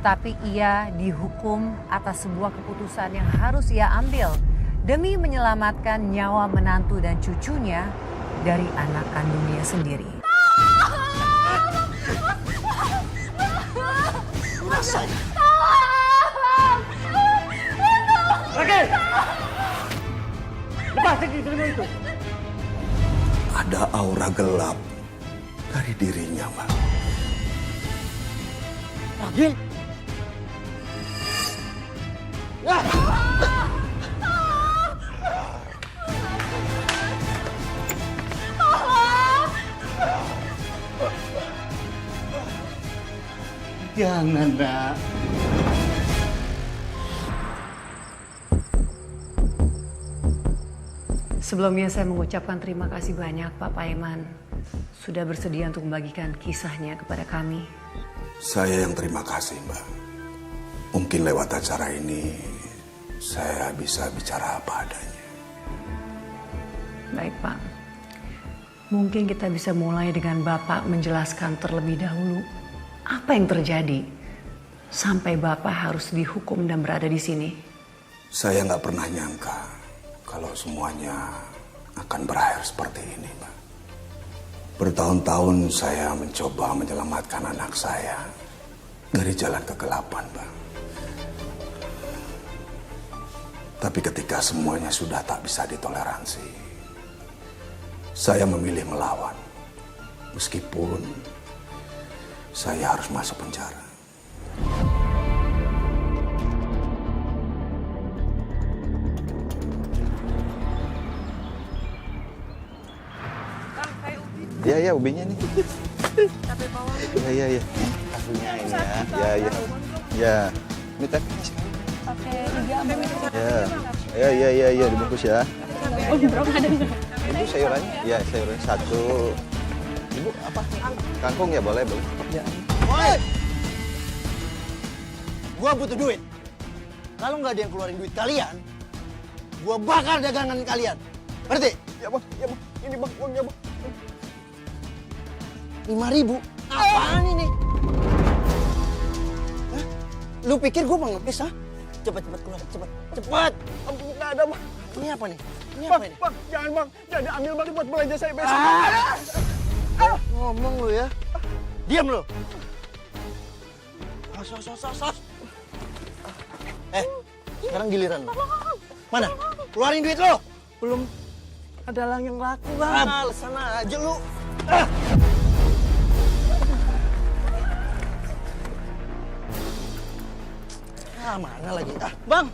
Tetapi ia dihukum atas sebuah keputusan yang harus ia ambil demi menyelamatkan nyawa menantu dan cucunya dari anak kandungnya sendiri. Rakel! Lepas diri itu. Ada aura gelap dari dirinya, Mbak. Rakel? Jangan, Nak. Sebelumnya saya mengucapkan terima kasih banyak Pak Paeman sudah bersedia untuk membagikan kisahnya kepada kami. Saya yang terima kasih, Mbak. Mungkin lewat acara ini saya bisa bicara apa adanya. Baik Pak, mungkin kita bisa mulai dengan Bapak menjelaskan terlebih dahulu apa yang terjadi sampai Bapak harus dihukum dan berada di sini. Saya nggak pernah nyangka kalau semuanya akan berakhir seperti ini, Mbak. Bertahun-tahun saya mencoba menyelamatkan anak saya dari jalan kegelapan, Mbak. Tapi ketika semuanya sudah tak bisa ditoleransi, saya memilih melawan. Meskipun saya harus masuk penjara. Ya, ubinya nih. Ya. Tahunya ini ya. Ya. Ini teh. Pakai 3 ambil Ya, dibungkus ya. Oh, berapa ada? Ibu sayurannya? Ya, sayuran 1. Ibu apa? Kangkung ya, boleh. Ya. Woi! Gua butuh duit. Kalau nggak ada yang keluarin duit kalian, gua bakar dagangan kalian. Ngerti? Ya, Bang. Ini Bang, uangnya, Bang. 5.000? Apaan ini? Hah? Lu pikir gua mau ngemis, ha? Cepat keluar, cepat. Ampun, nggak ada, Bang. Ini apa nih? Bang, jangan, Bang. Jangan ambil, Bang, buat belanja saya besok. Ngomong lu ya. Diam lu. Sos. Sekarang giliran lu. Mana? Keluarin duit lu. Belum ada lang yang laku, Bang. Alasan aja lu. Mana lagi? Bang.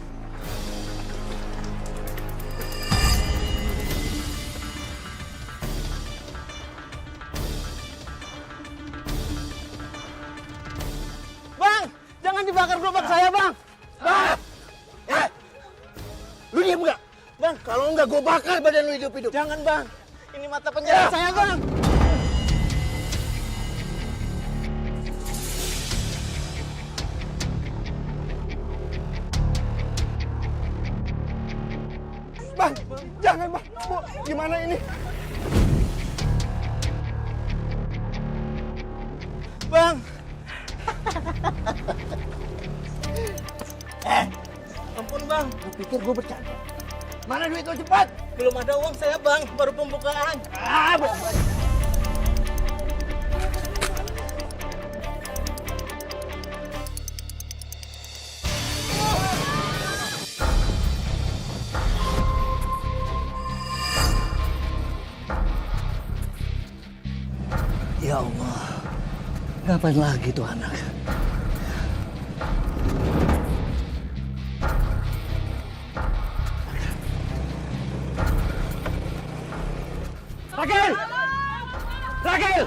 Bang, jangan dibakar gerobak saya, Bang. Bang. Lu diam nggak? Bang, kalau nggak gue bakar badan lu hidup-hidup. Jangan, Bang. Ini mata penjara saya, Bang. Bang, jangan, Bang. Bu, gimana ini? Bang. Ampun, Bang. Lu pikir gue bercanda? Mana duit lo, cepat? Belum ada uang saya, Bang. Baru pembukaan. Ya Allah, kapan lagi tuh anak? Rakel!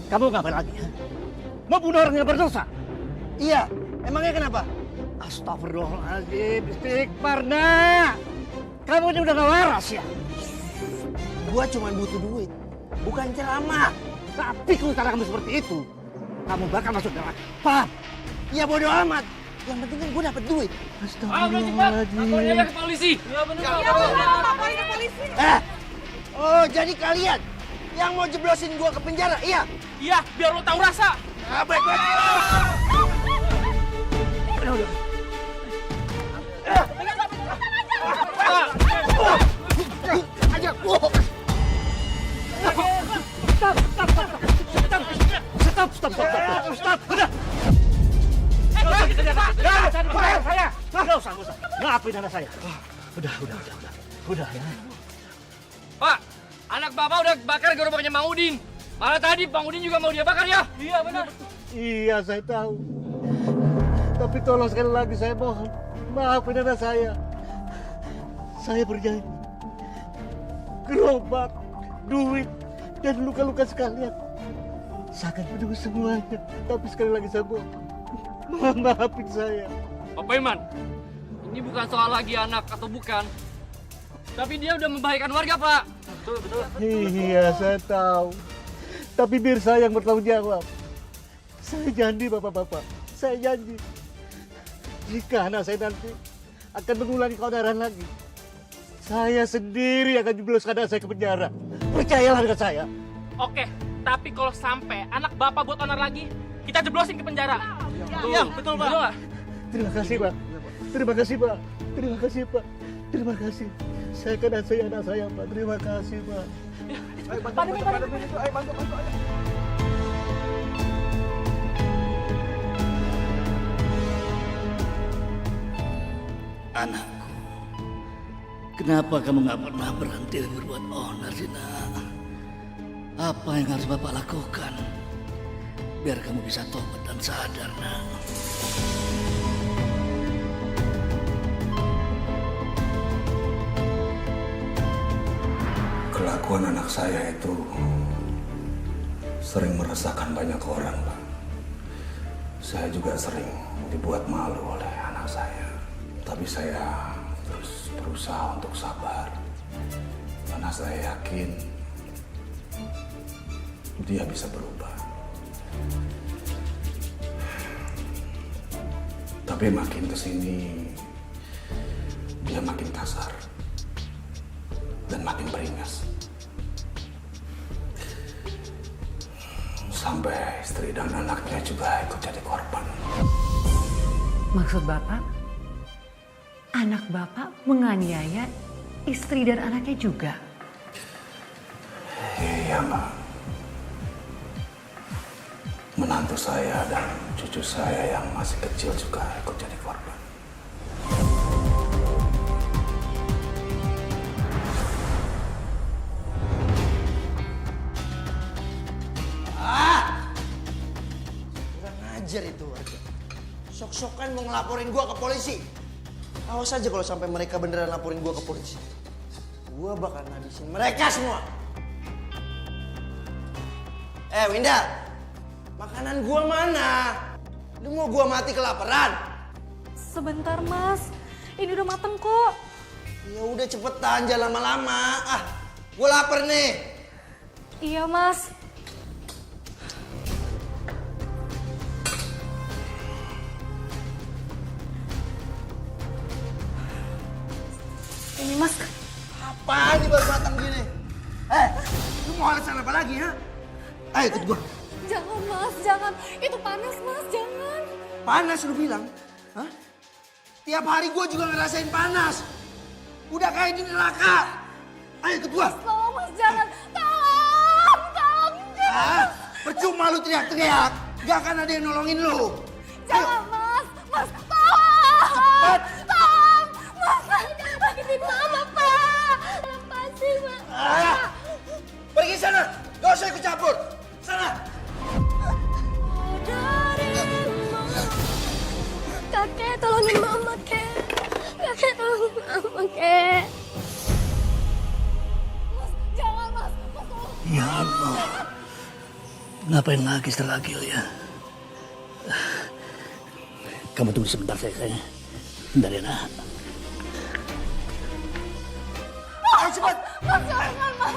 Kamu ngapain lagi? Mau bunuh orang yang berdosa? Iya, emangnya kenapa? Astagfirullahaladzim, istighfar, nak. Kamu ini udah gak waras ya? Gua cuma butuh duit, bukan ceramah. Tapi kalau cara kamu seperti itu, kamu bakal masuk neraka. Paham? Ya bodo amat. Yang penting kan gue dapet duit. Astagfirullahaladzim. ke polisi. Iya benar. Iya benar, laporin ke polisi. Oh, jadi kalian yang mau jeblosin gua ke penjara, iya? Iya, biar lo tahu rasa. Baik. Stop. Udah. Saya. Nggak usah. Maafin anak saya. Udah ya. Pak, anak Bapak udah bakar gerobaknya Mang Udin. Malah tadi Bang Udin juga mau dia bakar ya? Iya benar. Iya, saya tahu. Tapi tolong sekali lagi saya mohon. Maafin anak saya. Saya berjanji. Gerobak, duit, dan luka-luka sekalian. Saya akan menebus semuanya. Tapi sekali lagi saya mohon. Maafin saya. Pak Paiman, ini bukan soal lagi anak atau bukan. Tapi dia udah membahayakan warga, Pak. Betul. Iya, saya tahu. Tapi biar saya yang bertanggung jawab. Saya janji, Bapak-Bapak. Saya janji. Jika anak saya nanti akan mengulangi keonaran lagi, saya sendiri akan jebloskan anak saya ke penjara. Percayalah dengan saya. Oke, tapi kalau sampai anak Bapak buat onar lagi, kita jeblosin ke penjara. Iya, betul, Pak. Betul nggak? Terima kasih, Pak. Terima kasih, Pak. Terima kasih. Saya akan nasihat anak saya, Pak. Terima kasih, Pak. Anakku, kenapa kamu nggak pernah berhenti berbuat onar sih, nak? Apa yang harus Bapak lakukan biar kamu bisa tobat dan sadar, nak? Kelakuan anak saya itu sering meresahkan banyak orang, Pak. Saya juga sering dibuat malu oleh anak saya. Tapi saya terus berusaha untuk sabar. Karena saya yakin dia bisa berubah. Tapi makin kesini, dia makin kasar. Dan makin beringas. Sampai istri dan anaknya juga ikut jadi korban. Maksud Bapak, anak Bapak menganiaya istri dan anaknya juga? Iya, Mbak. Menantu saya dan cucu saya yang masih kecil juga ikut jadi korban. Kurang ajar itu warga. Sok-sokan mau ngelaporin gua ke polisi. Awas aja kalau sampai mereka beneran laporin gua ke polisi. Gua bakal habisin mereka semua. Winda, makanan gua mana? Lu mau gua mati kelaparan? Sebentar, Mas. Ini udah mateng kok. Ya udah cepetan, jangan lama-lama. Gua lapar nih. Iya, Mas. Ini, Mas. Apaan nih baru matang gini? Lu mau alasan apa lagi, ha? Ayo ikut gua. Jangan, Mas. Jangan. Itu panas, Mas. Jangan. Panas lu bilang? Hah? Tiap hari gua juga ngerasain panas. Udah kayak di neraka. Ayo ikut gua. Tolong, Mas. Jangan. Tolong. Jangan. Percuma lu teriak-teriak. Gak akan ada yang nolongin lu. Jangan, Mas. Mas, tolong. Cepat. Tolong. Mas, jangan sakitin Mama, Pak. Lepasin, Mas. Pergi sana. Gak usah ikut campur. Sana. Kakek, tolongin Mama, Kek. Kakek, tolongin Mama, Kek. Mas, jangan, Mas. Mas, tolong. Ya Allah. Ngapain lagi setelah Gil ya? Kamu tunggu sebentar sayang. Bentar ya, nak. Ayo cepat. Mas, jangan, Mas.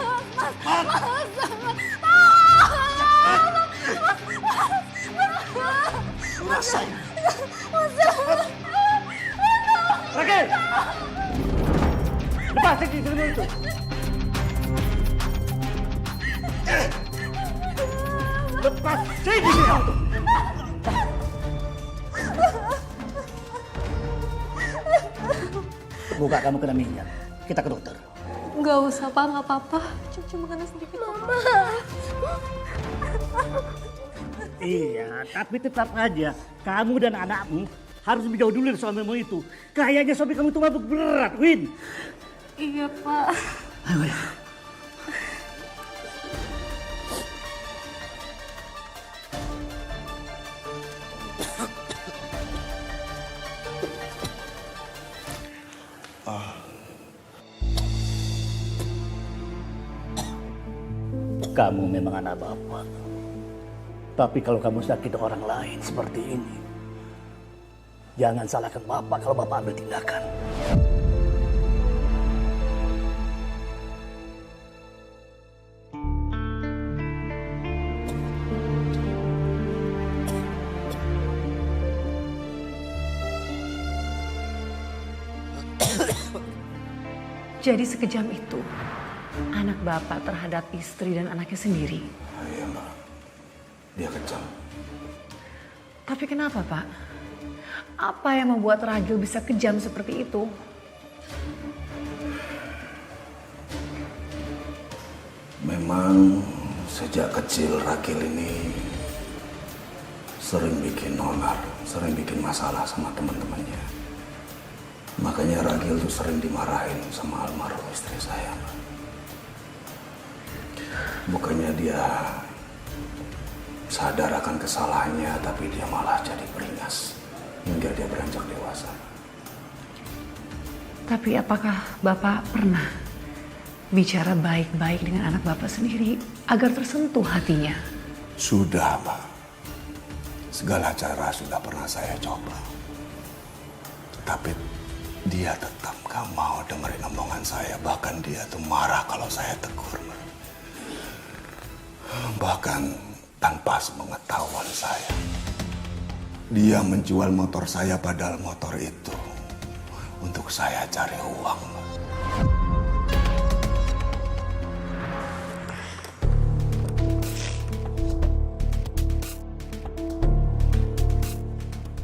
Mas, jangan. Lu rasain. Rakel! Lepasin di sini itu. Lepas sini kamu tuh. Muka kamu kena minyak. Kita ke dokter. Nggak usah, Pak. Nggak apa-apa. Cuma kena sedikit. Mama. Iya, tapi tetap aja kamu dan anakmu harus menjauh dulu dari suamimu itu. Kayaknya suami kamu itu mabuk berat, Win. Iya, Pak. Ayo, ya. Kamu memang anak bapak. Tapi kalau kamu sakit orang lain seperti ini, jangan salahkan bapak kalau bapak ambil tindakan. Jadi sekejam itu anak bapak terhadap istri dan anaknya sendiri. Iya mbak, dia kejam. Tapi kenapa Pak? Apa yang membuat Ragil bisa kejam seperti itu? Memang sejak kecil Ragil ini sering bikin onar, sering bikin masalah sama teman-temannya. Makanya Ragil tuh sering dimarahin sama almarhum istri saya. Bukannya dia sadar akan kesalahannya, tapi dia malah jadi beringas hingga dia beranjak dewasa. Tapi apakah Bapak pernah bicara baik-baik dengan anak Bapak sendiri agar tersentuh hatinya? Sudah, Pak. Segala cara sudah pernah saya coba. Tapi dia tetap gak mau dengerin omongan saya. Bahkan dia tuh marah kalau saya tegur. Bahkan tanpa sepengetahuan saya. Dia menjual motor saya, padahal motor itu untuk saya cari uang.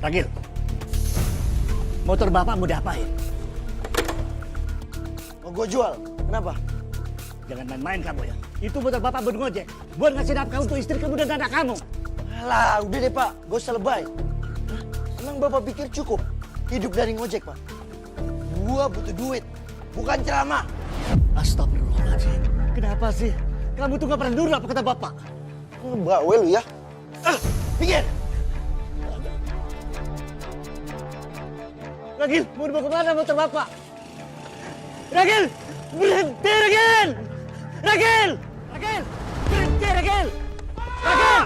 Ragil, motor bapak mau diapain? Mau gue jual. Kenapa? Jangan main-main kamu ya. Itu motor bapak buat ngojek. Buat ngasih nafkah untuk istri kamu dan anak kamu. Alah, udah deh Pak. Gak usah lebay. Hah? Emang Bapak pikir cukup hidup dari ngojek, Pak? Gua butuh duit, bukan ceramah. Astagfirullahaladzim. Kenapa sih? Kamu tuh gak pernah nurut apa kata bapak? Ngebawel lu ya. Pikir. Ragil, mau dibawa kemana motor bapak? Ragil! Berhenti, Ragil! Ragil! Ragil! Berhenti, Ragil! Ragil!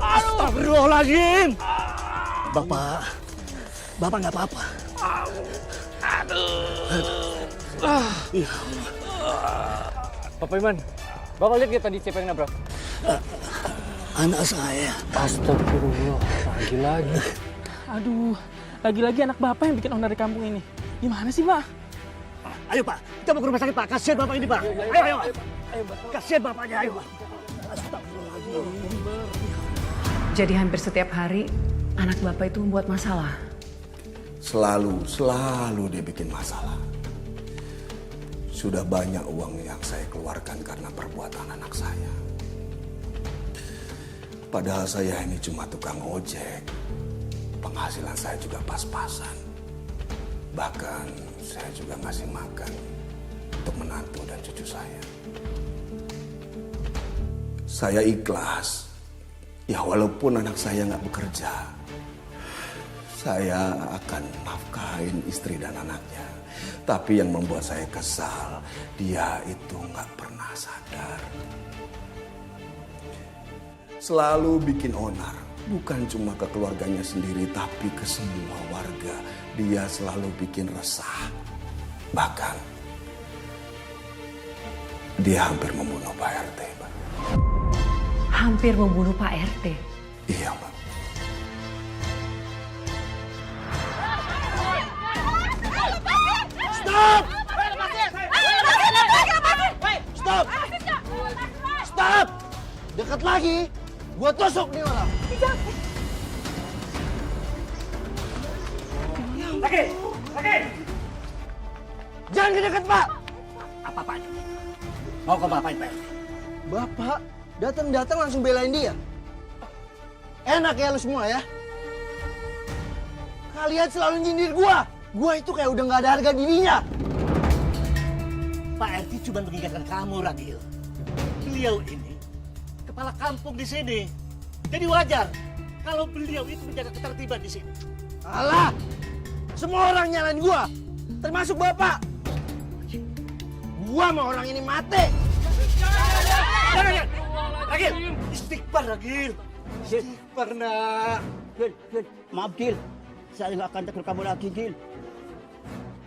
Astagfirullahaladzim! Bapak nggak apa-apa. Bapak Iman, Bapak lihat ya tadi siapa yang nabrak? Anak saya. Astagfirullah, lagi-lagi. Aduh, lagi-lagi anak Bapak yang bikin onar di kampung ini. Gimana sih, Pak? Ayo, Pak. Kita mau ke rumah sakit, Pak. Kasihan Bapak ini, Pak. Ayo. Kasihan Bapaknya, ayo, Pak. Astagfirullahaladzim. Jadi hampir setiap hari anak Bapak itu membuat masalah. Selalu dia bikin masalah. Sudah banyak uang yang saya keluarkan karena perbuatan anak saya. Padahal saya ini cuma tukang ojek. Penghasilan saya juga pas-pasan. Bahkan saya juga ngasih makan untuk menantu dan cucu saya. Saya ikhlas. Ya walaupun anak saya nggak bekerja, saya akan nafkahin istri dan anaknya. Tapi yang membuat saya kesal, dia itu nggak pernah sadar. Selalu bikin onar, bukan cuma ke keluarganya sendiri, tapi ke semua warga. Dia selalu bikin resah. Bahkan, dia hampir membunuh Pak RT, Pak. Hampir membunuh Pak RT? Iya, Pak. Stop! Stop! Dekat lagi, gua tusuk nih orang. Lagi. Jangan dekat, Pak. Apa-apa aja. Mau kamu apain, Pak? Bapak datang langsung belain dia. Enak ya lu semua ya. Kalian selalu nyindir gua. Gua itu kayak udah nggak ada harga dirinya. Pak RT cuma mengingatkan kamu, Ragil. Beliau ini kepala kampung di sini. Jadi wajar kalau beliau itu menjaga ketertiban di sini. Alah, semua orang nyalain gua, termasuk Bapak. Gua mau orang ini mati. Jangan. Ragil, istighfar, Ragil. Istighfar, nak. Gil, maaf Gil. Saya nggak akan tegur kamu lagi, Gil.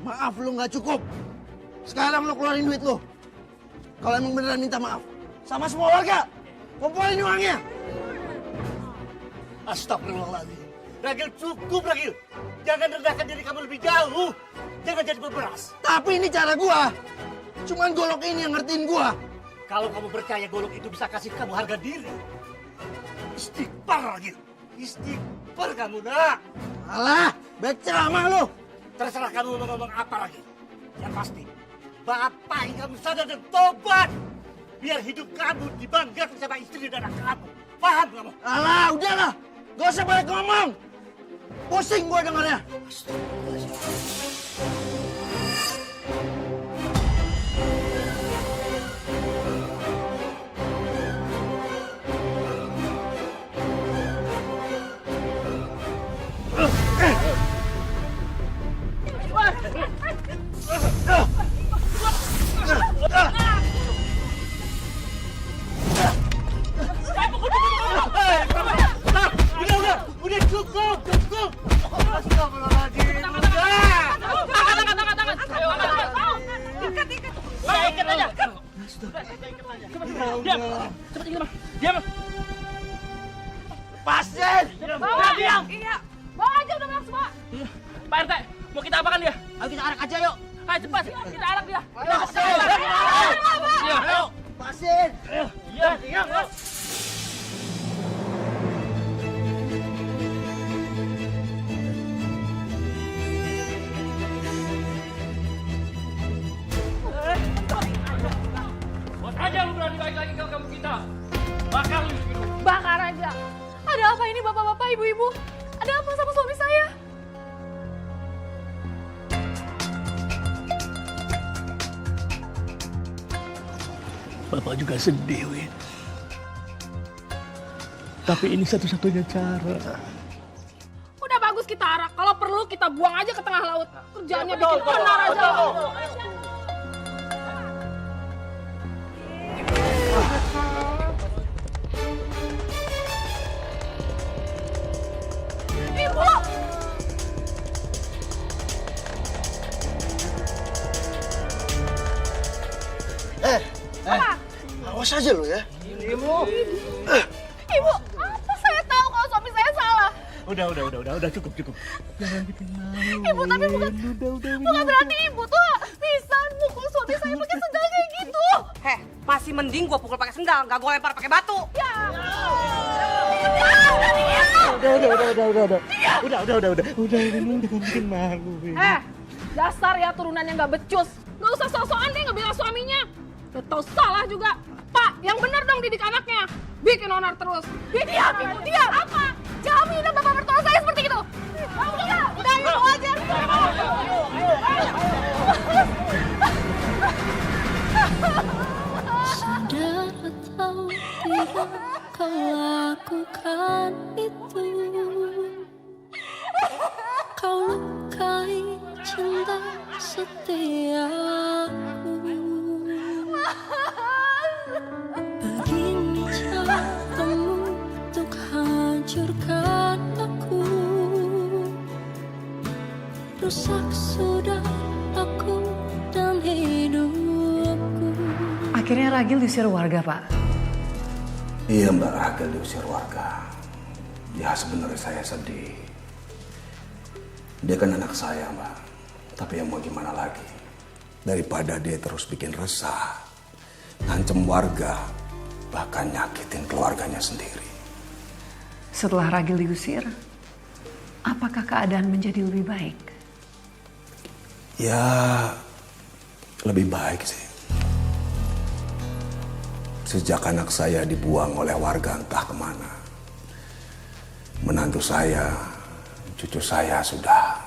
Maaf lu nggak cukup. Sekarang lu keluarin duit lu. Kalau emang beneran minta maaf. Sama semua warga. Kumpulin uangnya. Astagfirullahaladzim. Ragil, cukup, Ragil. Jangan rendahkan diri kamu lebih jauh. Jangan jadi berberas. Tapi ini cara gua. Cuman golok ini yang ngertiin gua. Kalau kamu percaya golok itu bisa kasih kamu harga diri, istighfar, Ragil. Istighfar kamu, nak. Alah, baik ceramah lu. Terserah kamu mau ngomong apa lagi. Yang pasti, Bapak ingin kamu sadar dan tobat. Biar hidup kamu dibanggakan sama istri dan anak kamu. Paham kamu? Alah, udahlah. Gak usah banyak ngomong. Pusing gua dengarnya. Udah cukup. Astagfirullahaladzim. Ikat aja. Diam. Pasien. Bawa dia. Iya. Bawa aja udah bilang semua. Pak RT, mau kita apakan dia? Ayo kita arak aja yuk. Ayo cepat, kita arak dia. Ayo, pasien. Iya. Buat aja lu berani balik lagi ke kampung kita. Bakar lu hidup. Bakar aja. Ada apa ini bapak-bapak, ibu-ibu? Ada apa sama suami saya? Bapak juga sedih, Win. Tapi ini satu-satunya cara. Udah bagus kita arak. Kalau perlu kita buang aja ke tengah laut. Kerjaannya bikin onar aja. Ibu! Awas aja lu ya. Ibu, apa saya tahu kalau suami saya salah? Udah cukup. Jangan bikin malu. Ibu, tapi bukan berarti ibu tuh bisa mukul suami saya pakai sendal kayak gitu. Heh, masih mending gua pukul pakai sendal, nggak gua lempar pakai batu. Ya. Udah, jangan bikin malu. Dasar ya turunan yang nggak becus. Nggak usah sok-sokan deh ngebilang suaminya. Udah tau salah juga. Pak, yang bener dong didik anaknya. Bikin onar terus. Diam, ibu, diam. Apa? Jaminan bapak mertua saya seperti itu. Udah ibu aja. Sadar atau tidak kau lakukan itu. Kau lukai cinta setiaku. Begini caramu untuk hancurkan aku. Rusak sudah aku dan hidupku. Akhirnya Ragil diusir warga, Pak. Iya, Mbak, Ragil diusir warga. Ya sebenarnya saya sedih. Dia kan anak saya, Mbak. Tapi ya mau gimana lagi? Daripada dia terus bikin resah, ngancem warga, bahkan nyakitin keluarganya sendiri. Setelah Ragil diusir, apakah keadaan menjadi lebih baik? Ya, lebih baik sih. Sejak anak saya dibuang oleh warga entah kemana, menantu saya, cucu saya sudah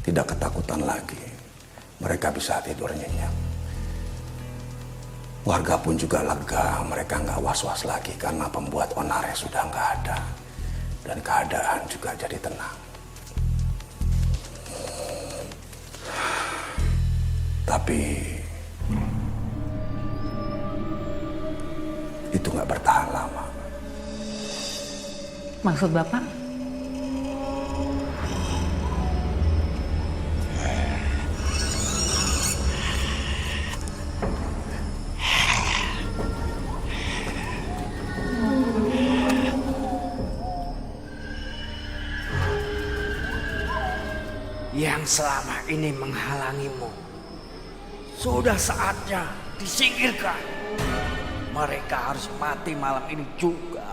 tidak ketakutan lagi. Mereka bisa tidur nyenyak. Warga pun juga lega, mereka nggak was-was lagi karena pembuat onarnya sudah nggak ada. Dan keadaan juga jadi tenang. Tapi itu nggak bertahan lama. Maksud Bapak? Yang selama ini menghalangimu sudah saatnya disingkirkan. Mereka harus mati malam ini juga.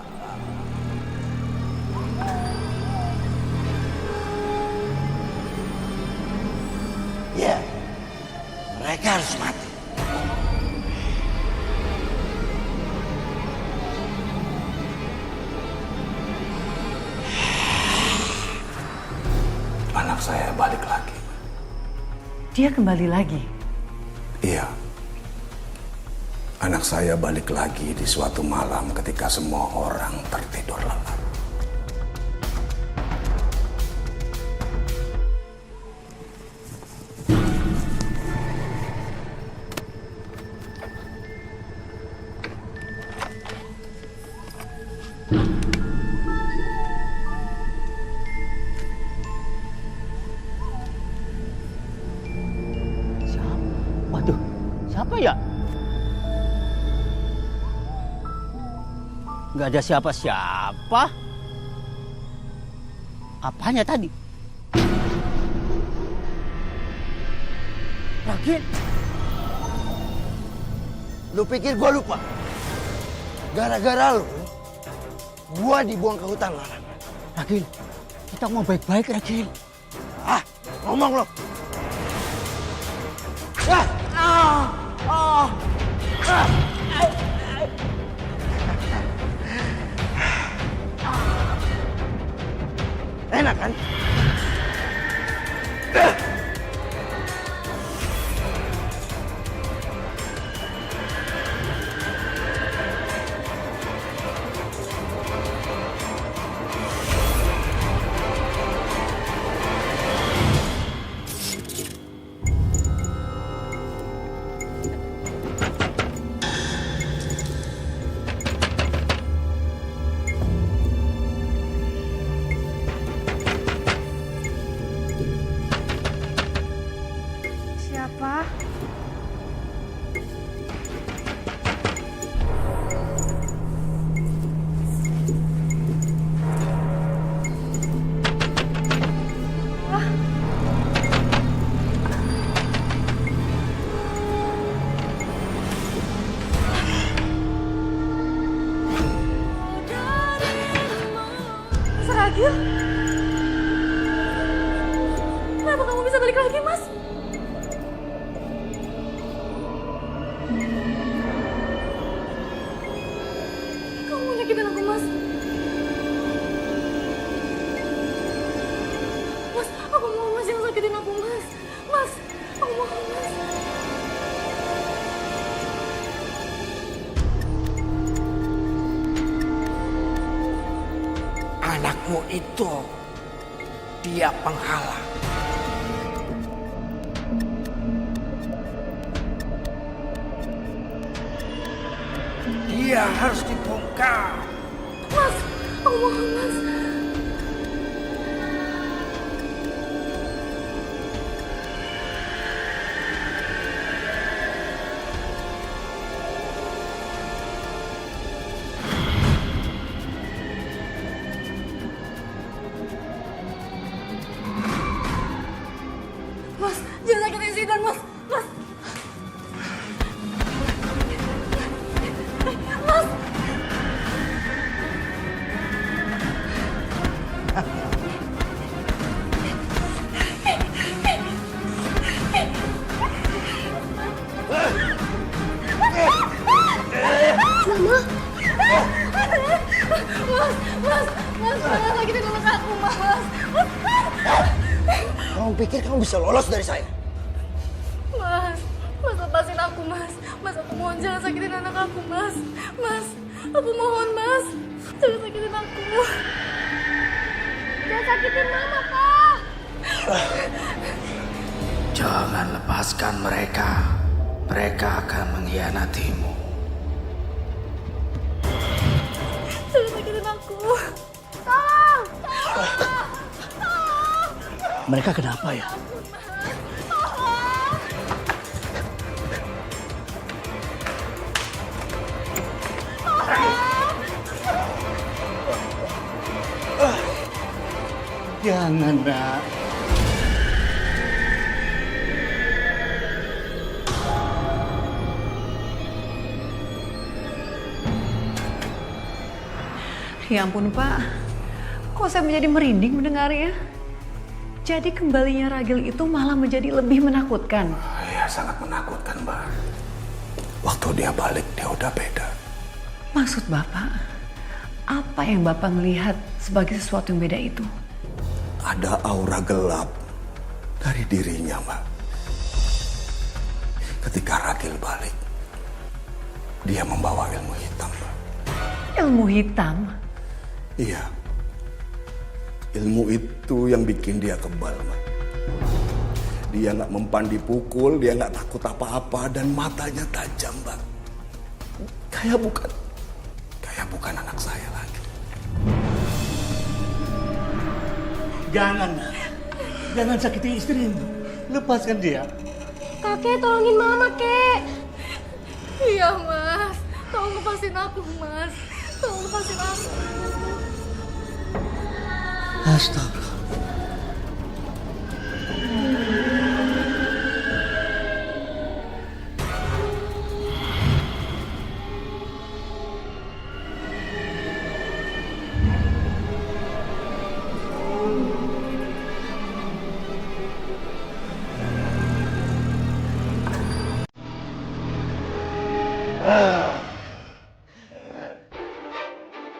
Ya, mereka harus mati. Anak saya balik lagi. Dia kembali lagi? Iya. Anak saya balik lagi di suatu malam ketika semua orang tertidur lelap. Waduh, siapa ya? Nggak ada siapa-siapa. Apanya tadi? Ragil, Lu pikir gua lupa? Gara-gara lu, gua dibuang ke hutan larangan. Ragil, kita mau baik-baik, Ragil. Ah, ngomong lo. Enak kan? Siapa? Mas Ragil? Kenapa kamu bisa balik lagi, Mas? Kamu nyakitin aku, Mas. Mas, aku mau Mas yang sakitin aku, Mas. Mas, aku mau Mas. Anakmu itu, dia penghalang. Dia harus dibongkar. Mas, aku mohon, Mas. Mas, jangan sakitin Zidan, Mas. Mas. Mas. kamu pikir kamu bisa lolos dari saya? Mas, Mas lepasin aku, Mas. Mas, aku mohon jangan sakitin anak aku, Mas. Mas, aku mohon, Mas. Jangan sakitin aku. Jangan sakitin Mama, Pak. Jangan lepaskan mereka. Mereka akan mengkhianatimu. Jangan sakitin aku. Tolong! Tolong! Tolong! Mereka kenapa ya? Jangan, nak. Ya ampun Pak, kok saya menjadi merinding mendengarnya? Jadi kembalinya Ragil itu malah menjadi lebih menakutkan. Ya sangat menakutkan, Mbak. Waktu dia balik, dia udah beda. Maksud Bapak, apa yang Bapak melihat sebagai sesuatu yang beda itu? Ada aura gelap dari dirinya, Mbak. Ketika Ragil balik, dia membawa ilmu hitam, Mbak. Ilmu hitam? Iya. Ilmu itu yang bikin dia kebal, Mbak. Dia nggak mempan dipukul, dia nggak takut apa-apa, dan matanya tajam, Mbak. Kayak bukan anak saya lagi. Jangan, nak. Jangan sakiti istrimu. Lepaskan dia. Kakek, tolongin Mama, Kek. Iya, Mas. Tolong lepasin aku, Mas. Tolong lepasin aku. Astaga.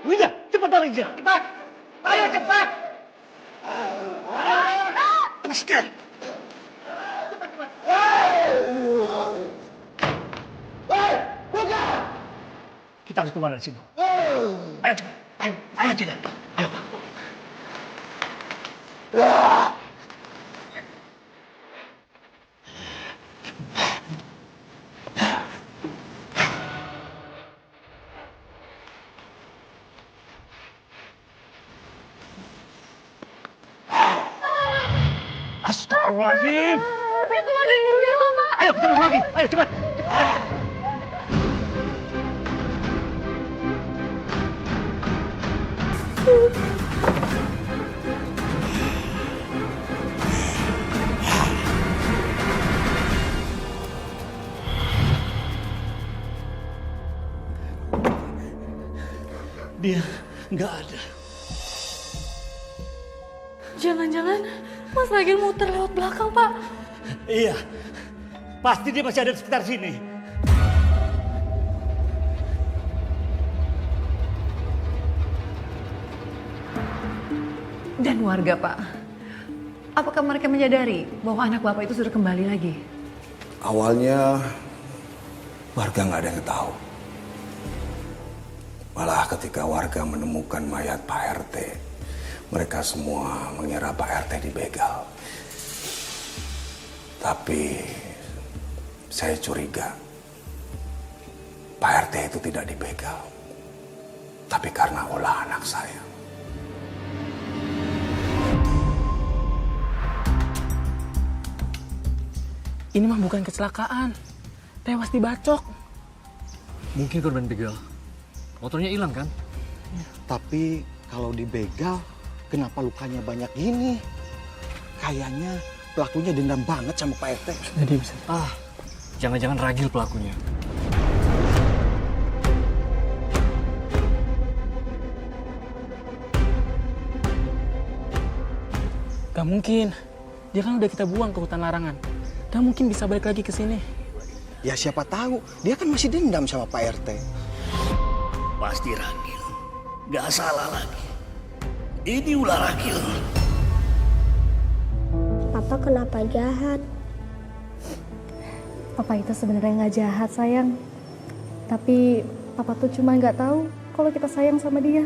Wida, cepat balik dia. Cepat. Ayo cepat. Lepaskan. Kita harus keluar dari sini. Ayo cepat. Ayo tidak. Ayo. Astagfirullahaladzim. Ayo kita lagi. Ayo cepat. Dia nggak ada. Jangan-jangan Mas Ragil muter lewat belakang, Pak. Iya, pasti dia masih ada di sekitar sini. Dan warga, Pak. Apakah mereka menyadari bahwa anak Bapak itu sudah kembali lagi? Awalnya warga nggak ada yang tahu. Malah ketika warga menemukan mayat Pak RT, mereka semua mengira Pak RT dibegal. Tapi saya curiga Pak RT itu tidak dibegal, tapi karena ulah anak saya. Ini mah bukan kecelakaan. Tewas dibacok. Mungkin korban begal. Motornya hilang kan? Tapi kalau dibegal, kenapa lukanya banyak gini? Kayaknya pelakunya dendam banget sama Pak RT. Jadi bisa. Jangan-jangan Ragil pelakunya. Gak mungkin. Dia kan udah kita buang ke hutan larangan. Gak mungkin bisa balik lagi ke sini. Ya siapa tahu, dia kan masih dendam sama Pak RT. Pasti Ragil. Gak salah lagi. Ini ulah Ragil. Papa kenapa jahat? Papa itu sebenarnya nggak jahat, sayang. Tapi Papa tuh cuma nggak tahu kalau kita sayang sama dia.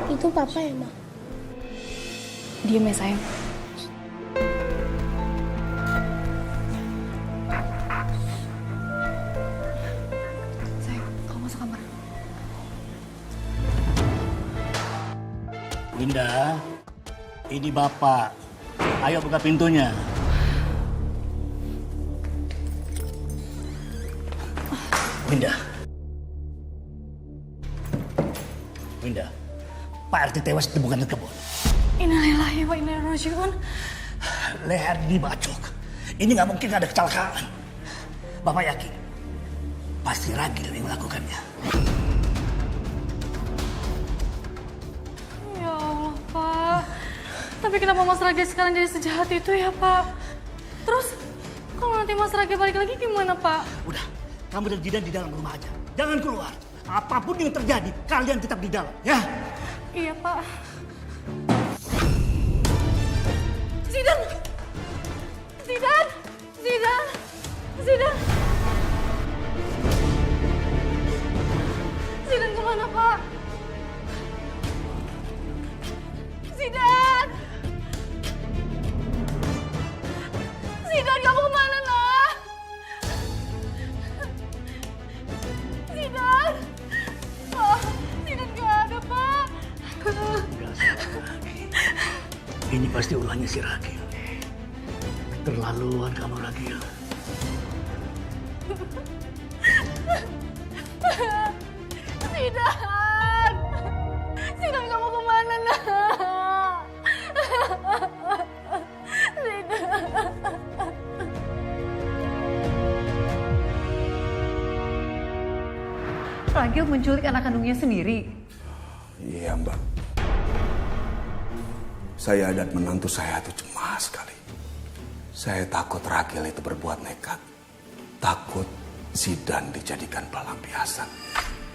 Itu Papa ya, Ma? Diam ya, sayang. Sayang, kamu masuk kamar. Winda, ini Bapak. Ayo buka pintunya. Winda. Winda, Pak RT tewas ditemukan di kebun. Innalillahi wa inna ilaihi raji'un. Leher dibacok. Ini nggak mungkin ada kecelakaan. Bapak yakin pasti Ragil yang melakukannya. Ya Allah, Pak. Tapi kenapa Mas Ragi sekarang jadi sejahat itu ya, Pak? Terus kalau nanti Mas Ragi balik lagi gimana, Pak? Udah, kamu dan Jidan di dalam rumah aja. Jangan keluar. Apapun yang terjadi, kalian tetap di dalam, ya? Iya, Pak. Zidan! Zidan! Zidan! Zidan! Zidan kemana, Pak? Zidan! Zidan, kamu kemana, nak? Zidan! Pak, Zidan gak ada, Pak. Ini pasti ulahnya si Ragil. Keterlaluan kamu, Ragil. Zidan! Zidan, kamu kemana, nak? Zidan! Ragil menculik anak kandungnya sendiri. Iya, Mbak. Saya dan menantu saya itu cemas sekali. Saya takut Ragil itu berbuat nekat. Takut Zidan dijadikan pelampiasan.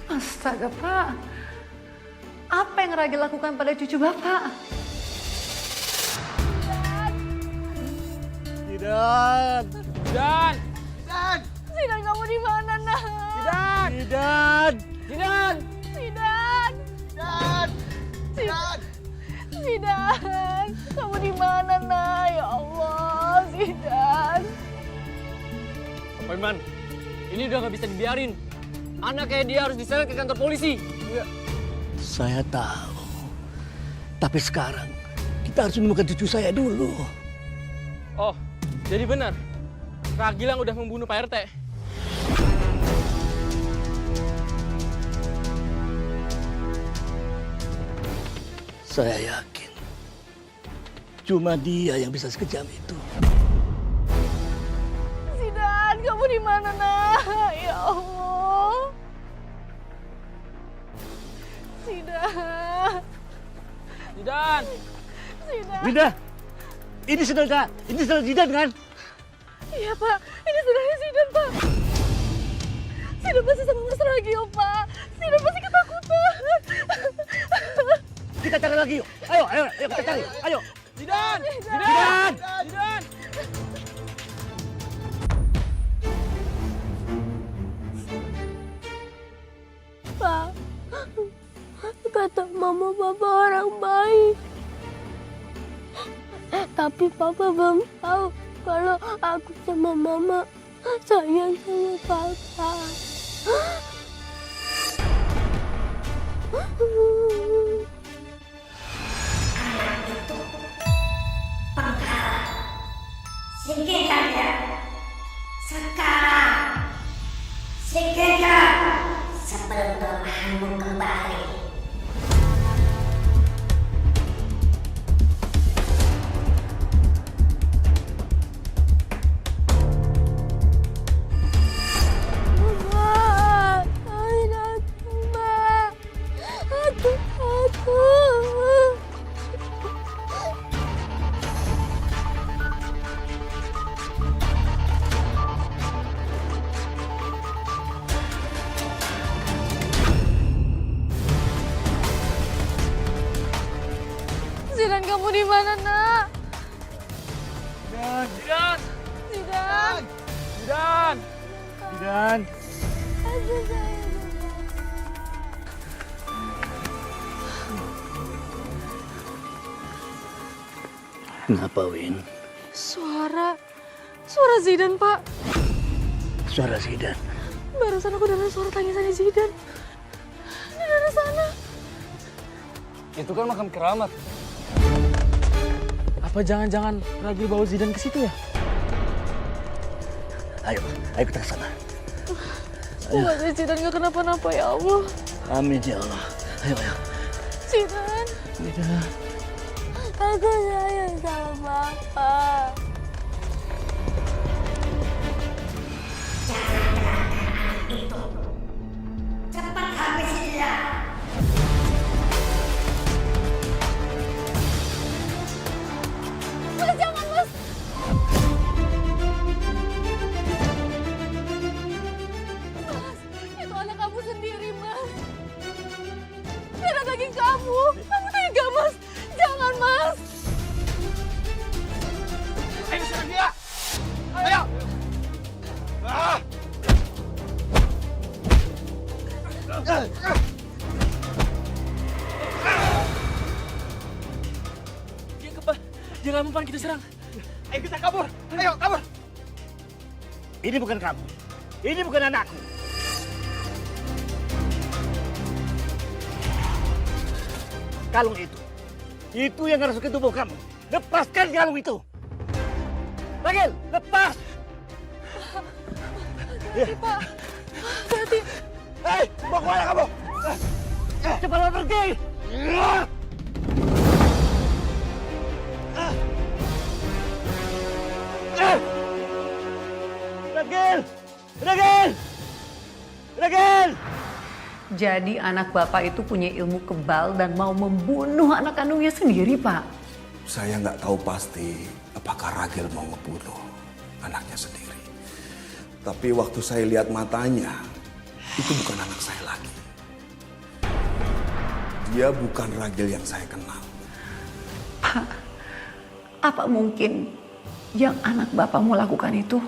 Astaga, Pak. Apa yang Ragil lakukan pada cucu Bapak? Zidan! Dan! Zidan, kamu di mana, nak? Zidan! Zidan! Zidan! Zidan! Zidan! Zidan! Kamu di mana, nak? Ya Allah, Zidan! Pak Iman, ini udah nggak bisa dibiarin. Anak kayak dia harus diseret ke kantor polisi. Saya tahu. Tapi sekarang kita harus menemukan cucu saya dulu. Oh, jadi benar. Ragil yang udah membunuh Pak RT. Saya yakin cuma dia yang bisa sekejam itu. Zidan, kamu di mana, nak? Ya Allah. Zidan. Zidan! Zidan. Winda! Ini saudara Zidan kan? Iya, Pak. Ini saudaranya Zidan, Pak. Zidan pasti sama Mas Ragil, Pak. Zidan pasti ketakutan. Kita cari lagi yuk. Ayo kita cari. Ayo. Zidan! Zidan! Zidan! Pak, kata mama papa orang baik. Tapi papa belum tahu kalau aku sama mama sayang sama papa. Singkirkan dia. Sekarang. Singkirkan. Sebelum kelemahanmu kembali. di mana, Nak? Zidan. Zidan. Zidan. Zidan. Aduh, saya. Kenapa, Win? Suara Zidan, Pak. Suara Zidan. Barusan aku dengar suara tangisannya Zidan. Di daerah sana. Itu kan makam keramat. Apa jangan-jangan Ragil bawa Zidan ke situ ya? Ayo kita ke sana. Semoga Zidan gak kenapa-napa ya Allah. Amin ya Allah. Ayo. Zidan. Zidan. Aku sayang sama Bapak. Itu. Cepat habisi dia. Mas, jangan, Mas. Mas, itu anak kamu sendiri, Mas. Darah daging kamu. Kamu tega, Mas. Jangan, Mas. Ayo serang dia. Ayo. Ah. Jangan mempan kita serang. Ayo kita kabur. Ayo kabur. Ini bukan kamu. Ini bukan anakku. Kalung itu yang harus ke tubuh kamu. Lepaskan kalung itu. Ragil, lepas. Hati, Pak. Hati. Hei, mau kemana kamu? Cepat pergi. Ragil! Jadi anak Bapak itu punya ilmu kebal dan mau membunuh anak kandungnya sendiri, Pak. Saya nggak tahu pasti apakah Ragil mau ngebunuh anaknya sendiri. Tapi waktu saya lihat matanya, itu bukan anak saya lagi. Dia bukan Ragil yang saya kenal. Pak, apa mungkin yang anak Bapak mau lakukan itu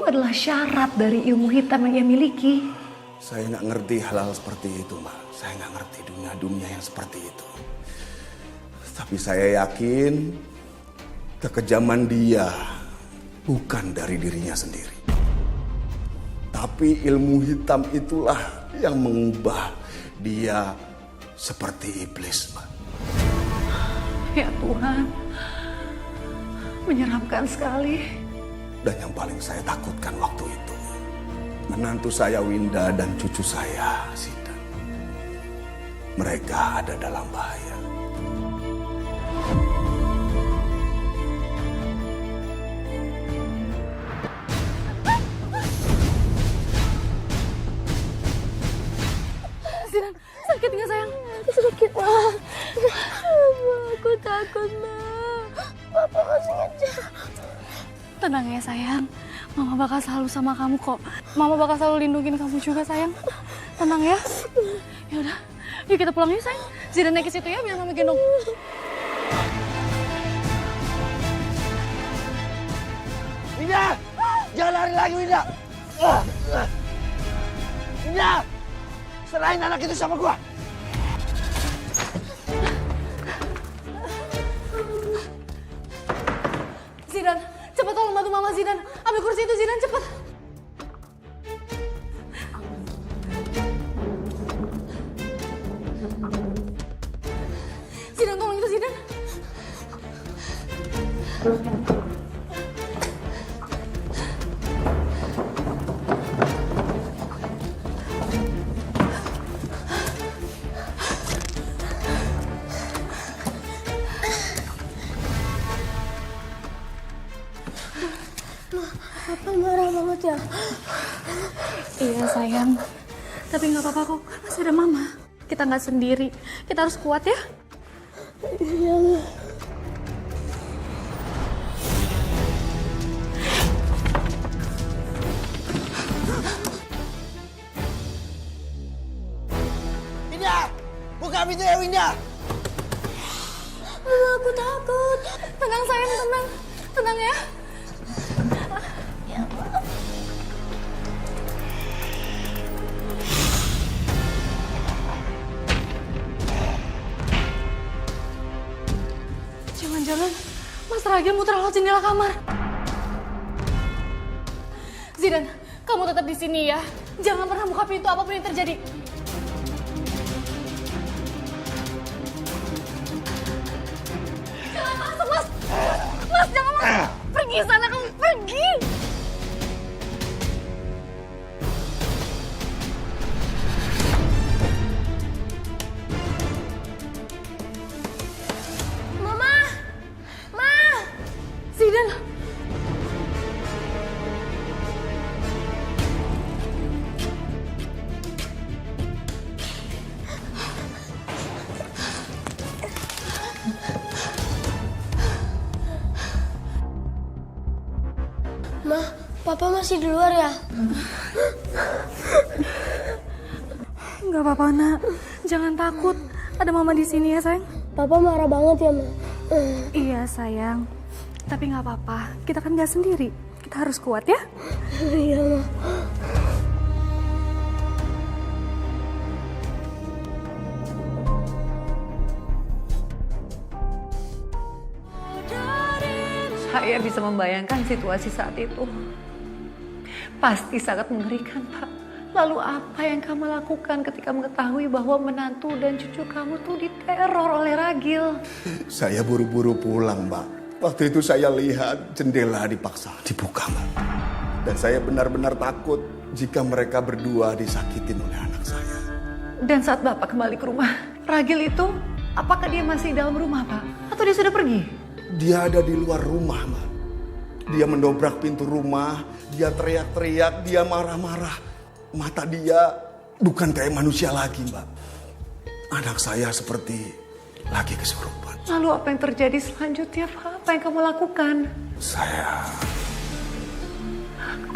adalah syarat dari ilmu hitam yang ia miliki? Saya nggak ngerti hal-hal seperti itu, Mbak. Saya nggak ngerti dunia-dunia yang seperti itu. Tapi saya yakin kekejaman dia bukan dari dirinya sendiri. Tapi ilmu hitam itulah yang mengubah dia seperti iblis, Mbak. Ya Tuhan, menyeramkan sekali. Dan yang paling saya takutkan waktu itu, menantu saya Winda dan cucu saya Zidan. Mereka ada dalam bahaya. Zidan, sakit nggak sayang? Sakit, Ma. Aku takut, Ma. Bapak masih ngejar. Tenang ya sayang, Mama bakal selalu sama kamu kok. Mama bakal selalu lindungin kamu juga sayang. Tenang ya. Ya udah, yuk kita pulang yuk sayang. Zidan naik ke situ ya biar Mama gendong. Winda! Jangan lari lagi, Winda! Winda! Serahin anak itu sama gua! Zidan, cepat tolong bantu Mama Zidan. Ambil kursi itu Zidan, cepat. Zidan, tolong itu Zidan. Papa marah banget ya? Iya sayang, tapi nggak apa-apa kok, kan masih ada Mama. Kita nggak sendiri, kita harus kuat ya. Iya. Winda! Buka pintu ya, Winda! Mama, aku takut. Tenang sayang, tenang. Tenang ya. Ya, Ma. Jangan-jangan Mas Ragil muter lewat jendela kamar. Zidan, kamu tetap di sini ya. Jangan pernah buka pintu apapun yang terjadi. Jangan masuk, Mas. Mas, jangan masuk. Pergi sana, kamu pergi. Mama. Ma. Zidan. Ma, Papa masih di luar ya? Enggak apa-apa, Nak. Jangan takut. Ada Mama di sini ya, sayang. Papa marah banget ya, Ma? Iya, sayang. Tapi nggak apa-apa. Kita kan nggak sendiri. Kita harus kuat ya. Iya, Ma. Saya bisa membayangkan situasi saat itu. Pasti sangat mengerikan, Pak. Lalu apa yang kamu lakukan ketika mengetahui bahwa menantu dan cucu kamu tuh diteror oleh Ragil? Saya buru-buru pulang, Mbak. Waktu itu saya lihat jendela dipaksa dibuka, Mbak. Dan saya benar-benar takut jika mereka berdua disakitin oleh anak saya. Dan saat Bapak kembali ke rumah, Ragil itu, apakah dia masih dalam rumah, Pak? Atau dia sudah pergi? Dia ada di luar rumah, Mbak. Dia mendobrak pintu rumah, dia teriak-teriak, dia marah-marah. Mata dia bukan kayak manusia lagi, Mbak. Anak saya seperti lagi kesurupan. Lalu apa yang terjadi selanjutnya, Pak? Apa yang kamu lakukan? Saya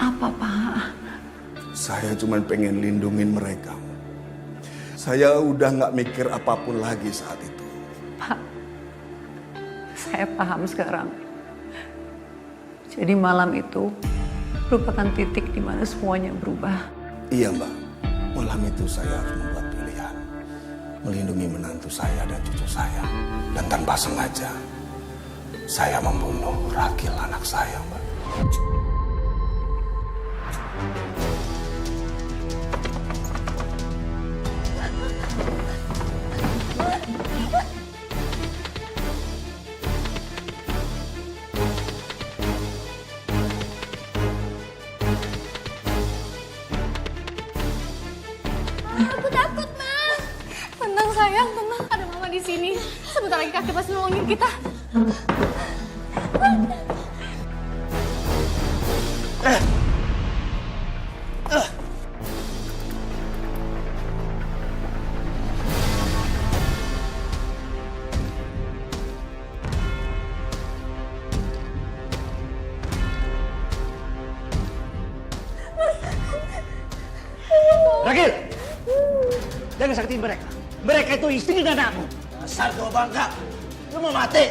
Apa, Pak? cuma pengen lindungin mereka. Saya udah nggak mikir apapun lagi saat itu. Pak, saya paham sekarang. Jadi malam itu merupakan titik di mana semuanya berubah. Iya, Mbak. Malam itu saya harus membuat pilihan. Melindungi menantu saya dan cucu saya. Dan tanpa sengaja, saya membunuh Ragil anak saya, Mbak. Aku takut, Ma. Tenang, sayang. Tenang. Ada Mama di sini. Sebentar lagi kakek pasti nolongin kita. Ragil! Jangan sakitin mereka. Mereka itu istri dan anakmu. Dasar kau bangka. Lu mau mati.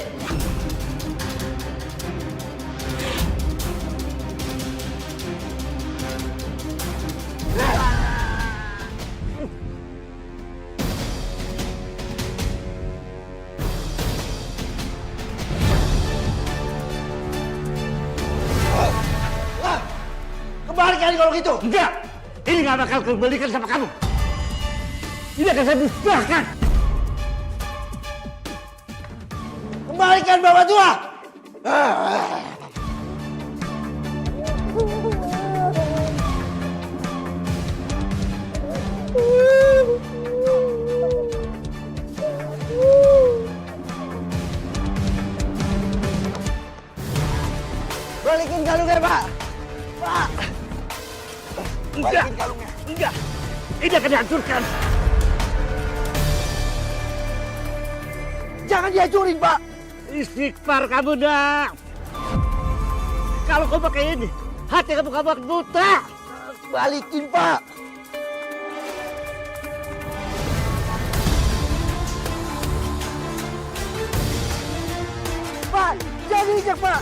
Kembalikan kalau gitu. Enggak. Ini nggak bakal kembalikan sama kamu. Ini akan saya musnahkan. Kembalikan bawa tua. Balikin kalungnya, Pak. Pak. Enggak. Enggak. Ini akan dihancurkan. Jangan dihancurin, Pak. Istighfar kamu, Nak. Kalau kau pakai ini, hati kamu akan buta. Balikin, Pak. Jangan diinjak, Pak!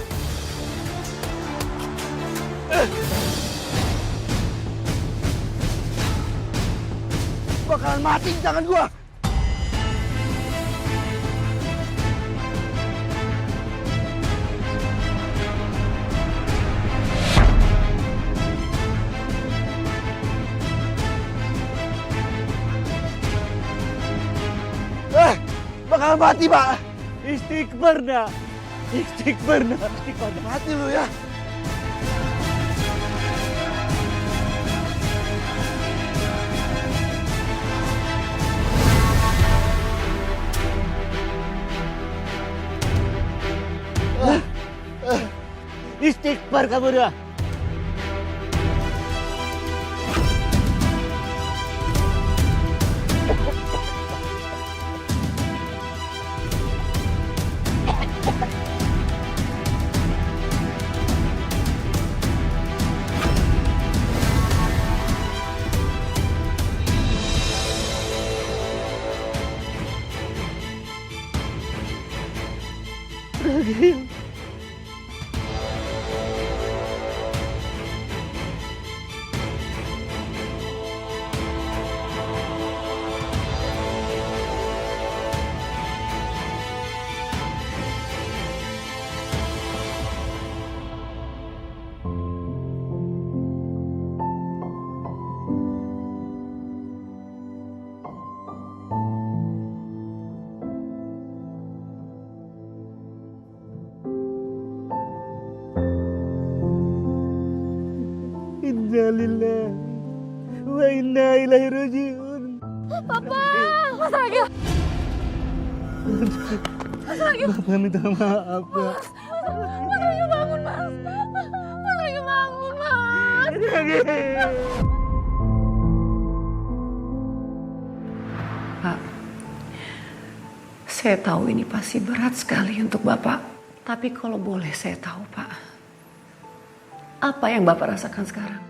Bakalan mati di tangan gua! Bakalan mati, Pak! Istighfar, nak! Istighfar, nak! Istighfar, mati lu ya! Istighfar kamu dah! Ragil. Inna lillahi wa inna ilaihi raji'un. Papa! Mas Ragil! Mas Ragil! Bapak minta maaf, Pak. Mas Ragil bangun, Mas! Mas Ragil bangun, Mas! Pak, saya tahu ini pasti berat sekali untuk Bapak. Tapi kalau boleh saya tahu, Pak, apa yang Bapak rasakan sekarang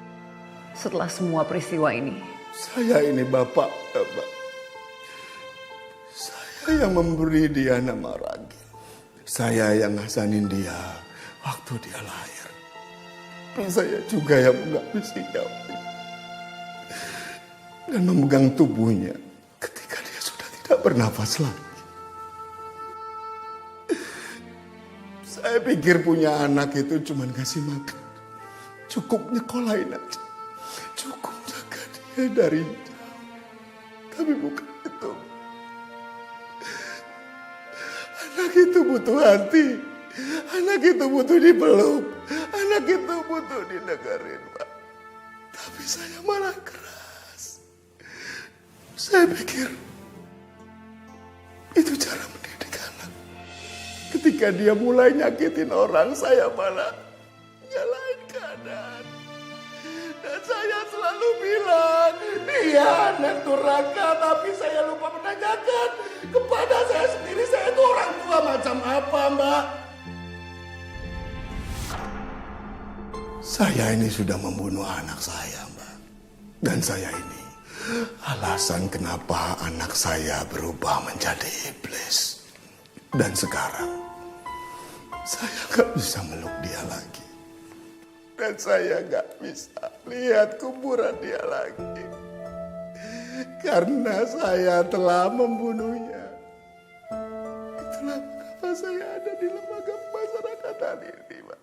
setelah semua peristiwa ini? Saya ini Bapak. Saya yang memberi dia nama Ragil. Saya yang ngasanin dia waktu dia lahir. Dan saya juga yang menghabisinya dan memegang tubuhnya ketika dia sudah tidak bernafas lagi. Saya pikir punya anak itu cuma kasih makan, cukup nyekolahin aja, cukup jaga dia dari jauh. Tapi bukan itu. Anak itu butuh hati, anak itu butuh dipeluk, anak itu butuh didengerin, Pak. Tapi saya malah keras. Saya pikir itu cara mendidik anak. Ketika dia mulai nyakitin orang, saya malah nyalain keadaan. Dan saya selalu bilang, dia anak durhaka, tapi saya lupa menanyakan kepada saya sendiri, saya itu orang tua macam apa, Mbak? Saya ini sudah membunuh anak saya, Mbak. Dan saya ini alasan kenapa anak saya berubah menjadi iblis. Dan sekarang, saya gak bisa meluk dia lagi. Dan saya gak bisa lihat kuburan dia lagi. Karena saya telah membunuhnya. Itulah mengapa saya ada di lembaga pemasyarakatan ini, Pak.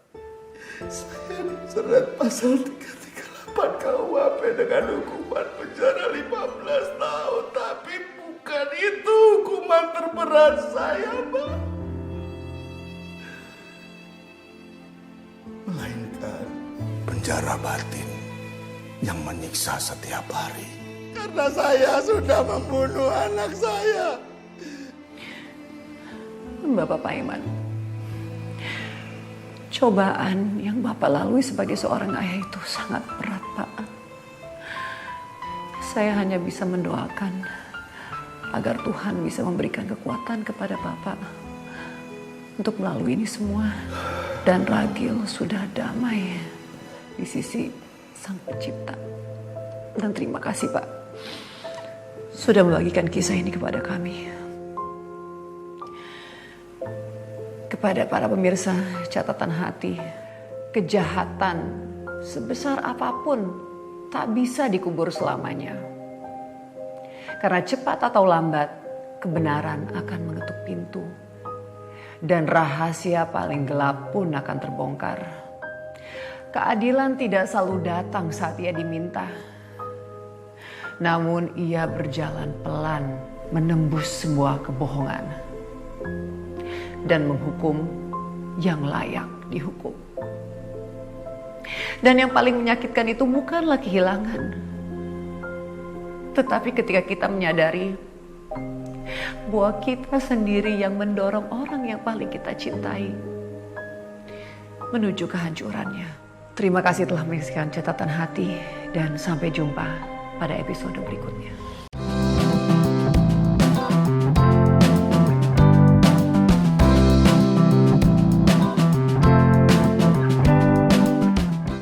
Saya diseret pasal 338 KUHP dengan hukuman penjara 15 tahun. Tapi bukan itu hukuman terberat saya, Pak. Melainkan penjara batin yang menyiksa setiap hari. Karena saya sudah membunuh anak saya. Bapak Paiman, cobaan yang Bapak lalui sebagai seorang ayah itu sangat berat, Pak. Saya hanya bisa mendoakan agar Tuhan bisa memberikan kekuatan kepada Bapak untuk melalui ini semua. Dan Ragil sudah damai di sisi Sang Pencipta. Dan terima kasih, Pak, sudah membagikan kisah ini kepada kami. Kepada para pemirsa catatan hati, kejahatan sebesar apapun tak bisa dikubur selamanya. Karena cepat atau lambat, kebenaran akan mengetuk pintu. Dan rahasia paling gelap pun akan terbongkar. Keadilan tidak selalu datang saat ia diminta. Namun ia berjalan pelan menembus sebuah kebohongan. Dan menghukum yang layak dihukum. Dan yang paling menyakitkan itu bukanlah kehilangan. Tetapi ketika kita menyadari bahwa kita sendiri yang mendorong orang yang paling kita cintai menuju kehancurannya. Terima kasih telah menyaksikan catatan hati dan sampai jumpa pada episode berikutnya.